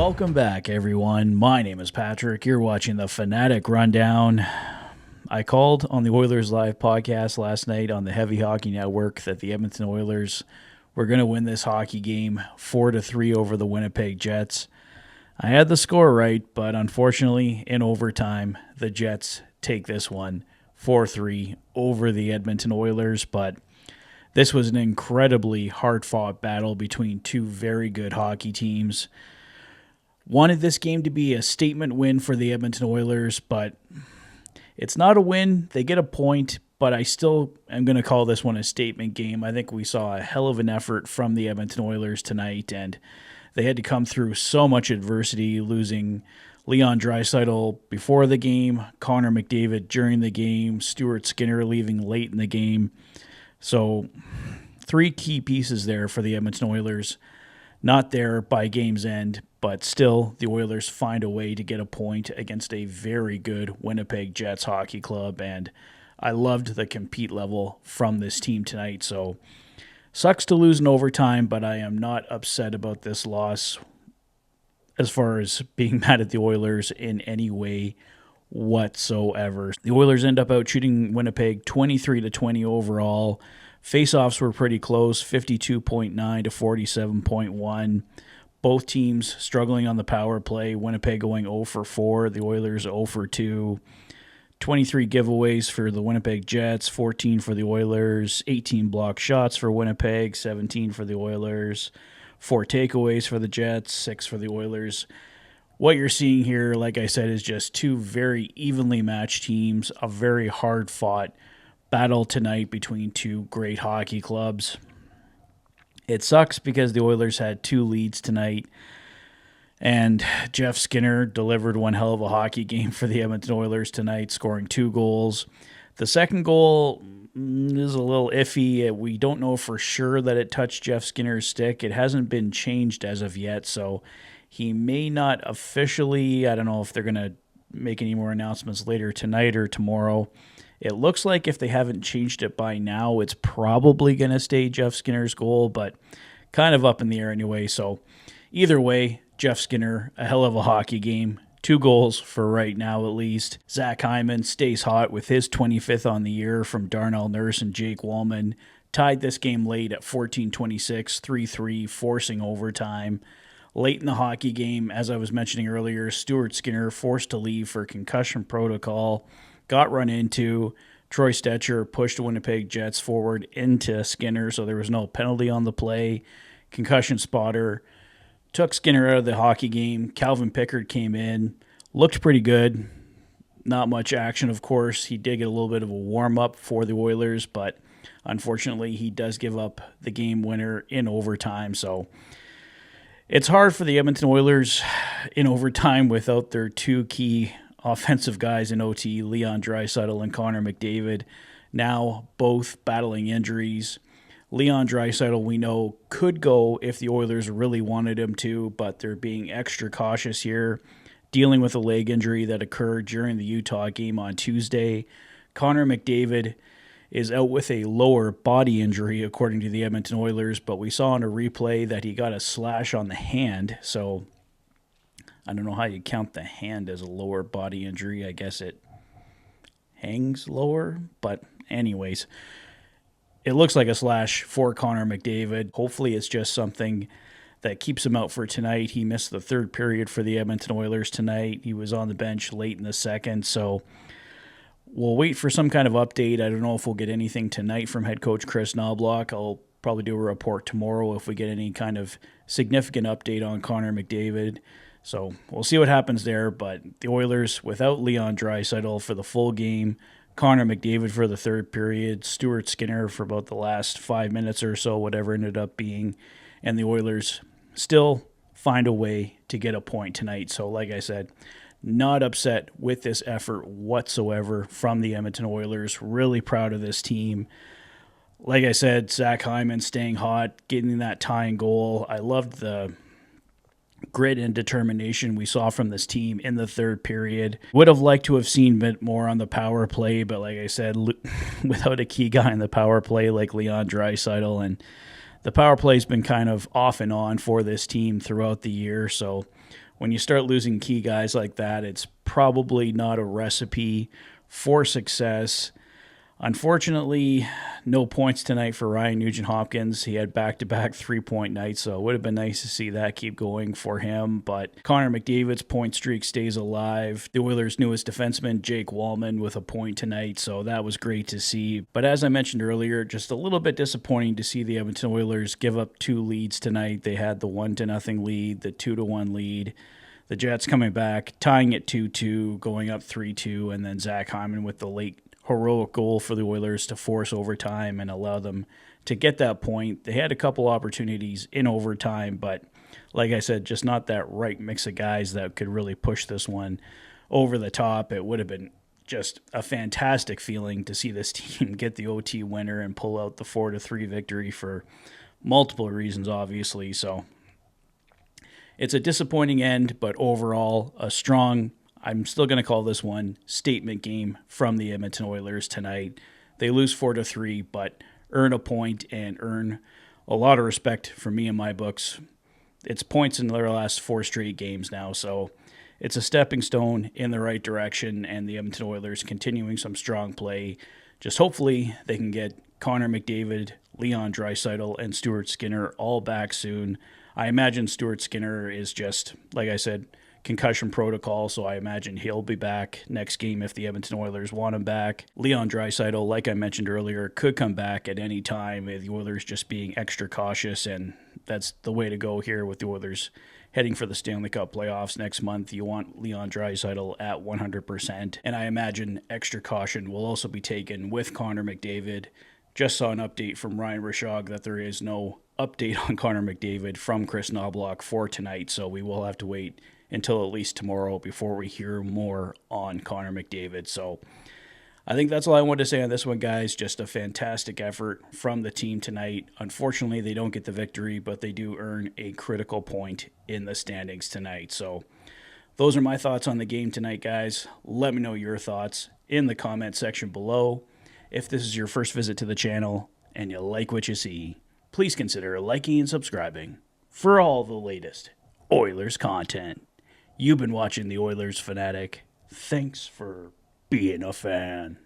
Welcome back, everyone. My name is Patrick. You're watching the Fanatic Rundown. I called on the Oilers Live podcast last night on the Heavy Hockey Network that the Edmonton Oilers were going to win this hockey game 4-3 over the Winnipeg Jets. I had the score right, but unfortunately, in overtime, the Jets take this one 4-3 over the Edmonton Oilers, but this was an incredibly hard-fought battle between two very good hockey teams. Wanted this game to be a statement win for the Edmonton Oilers, but it's not a win. They get a point, but I still am going to call this one a statement game. I think we saw a hell of an effort from the Edmonton Oilers tonight, and they had to come through so much adversity, losing Leon Draisaitl before the game, Connor McDavid during the game, Stuart Skinner leaving late in the game. So 3 key pieces there for the Edmonton Oilers. Not there by game's end, but still the Oilers find a way to get a point against a very good Winnipeg Jets hockey club, and I loved the compete level from this team tonight. So sucks to lose in overtime, but I am not upset about this loss as far as being mad at the Oilers in any way whatsoever. The Oilers end up out shooting Winnipeg 23-20 overall. Faceoffs were pretty close, 52.9 to 47.1. Both teams struggling on the power play. Winnipeg going 0 for 4, the Oilers 0 for 2. 23 giveaways for the Winnipeg Jets, 14 for the Oilers, 18 block shots for Winnipeg, 17 for the Oilers, 4 takeaways for the Jets, 6 for the Oilers. What you're seeing here, like I said, is just two very evenly matched teams, a very hard-fought battle tonight between two great hockey clubs. It sucks because the Oilers had 2 leads tonight, and Jeff Skinner delivered one hell of a hockey game for the Edmonton Oilers tonight, scoring 2 goals. The second goal is a little iffy. We don't know for sure that it touched Jeff Skinner's stick. It hasn't been changed as of yet, so he may not officially, I don't know if they're going to make any more announcements later tonight or tomorrow. It looks like if they haven't changed it by now, it's probably going to stay Jeff Skinner's goal, but kind of up in the air anyway. So either way, Jeff Skinner, a hell of a hockey game. 2 goals for right now at least. Zach Hyman stays hot with his 25th on the year from Darnell Nurse and Jake Wallman. Tied this game late at 14-26, 3-3, forcing overtime. Late in the hockey game, as I was mentioning earlier, Stuart Skinner forced to leave for concussion protocol. Got run into. Troy Stetcher pushed the Winnipeg Jets forward into Skinner, so there was no penalty on the play. Concussion spotter took Skinner out of the hockey game. Calvin Pickard came in. Looked pretty good. Not much action, of course. He did get a little bit of a warm-up for the Oilers, but unfortunately he does give up the game winner in overtime. So it's hard for the Edmonton Oilers in overtime without their 2 key offensive guys in OT, Leon Draisaitl and Connor McDavid, now both battling injuries. Leon Draisaitl, we know, could go if the Oilers really wanted him to, but they're being extra cautious here, dealing with a leg injury that occurred during the Utah game on Tuesday. Connor McDavid is out with a lower body injury, according to the Edmonton Oilers, but we saw in a replay that he got a slash on the hand, so I don't know how you count the hand as a lower body injury. I guess it hangs lower. But anyways, it looks like a slash for Connor McDavid. Hopefully it's just something that keeps him out for tonight. He missed the 3rd period for the Edmonton Oilers tonight. He was on the bench late in the 2nd. So we'll wait for some kind of update. I don't know if we'll get anything tonight from head coach Chris Knobloch. I'll probably do a report tomorrow if we get any kind of significant update on Connor McDavid. So we'll see what happens there, but the Oilers without Leon Draisaitl for the full game, Connor McDavid for the 3rd period, Stuart Skinner for about the last 5 minutes or so, whatever it ended up being, and the Oilers still find a way to get a point tonight. So like I said, not upset with this effort whatsoever from the Edmonton Oilers. Really proud of this team. Like I said, Zach Hyman staying hot, getting that tying goal. I loved the grit and determination we saw from this team in the 3rd period. Would have liked to have seen a bit more on the power play, but like I said, without a key guy in the power play like Leon Draisaitl, and the power play's been kind of off and on for this team throughout the year, so when you start losing key guys like that, it's probably not a recipe for success. Unfortunately, no points tonight for Ryan Nugent-Hopkins. He had back-to-back 3-point nights, so it would have been nice to see that keep going for him. But Connor McDavid's point streak stays alive. The Oilers' newest defenseman, Jake Wallman, with a point tonight, so that was great to see. But as I mentioned earlier, just a little bit disappointing to see the Edmonton Oilers give up 2 leads tonight. They had the 1-0 lead, the 2-1 lead. The Jets coming back, tying it 2-2, going up 3-2, and then Zach Hyman with the late heroic goal for the Oilers to force overtime and allow them to get that point. They had a couple opportunities in overtime, but like I said, just not that right mix of guys that could really push this one over the top. It would have been just a fantastic feeling to see this team get the OT winner and pull out the 4-3 victory for multiple reasons, obviously. So it's a disappointing end, but overall a strong, I'm still going to call this one, statement game from the Edmonton Oilers tonight. They lose 4-3, but earn a point and earn a lot of respect from me in my books. It's points in their last 4 straight games now, so it's a stepping stone in the right direction, and the Edmonton Oilers continuing some strong play. Just hopefully they can get Connor McDavid, Leon Draisaitl, and Stuart Skinner all back soon. I imagine Stuart Skinner is just, like I said, concussion protocol, so I imagine he'll be back next game if the Edmonton Oilers want him back. Leon Draisaitl, like I mentioned earlier, could come back at any time, the Oilers just being extra cautious, and that's the way to go here with the Oilers heading for the Stanley Cup playoffs next month. You want Leon Draisaitl at 100%, and I imagine extra caution will also be taken with Connor McDavid. Just saw an update from Ryan Rishaug that there is no update on Connor McDavid from Chris Knobloch for tonight, so we will have to wait until at least tomorrow before we hear more on Connor McDavid. So I think that's all I wanted to say on this one, guys. Just a fantastic effort from the team tonight. Unfortunately, they don't get the victory, but they do earn a critical point in the standings tonight. So those are my thoughts on the game tonight, guys. Let me know your thoughts in the comment section below. If this is your first visit to the channel and you like what you see, please consider liking and subscribing for all the latest Oilers content. You've been watching the Oilers Fanatic. Thanks for being a fan.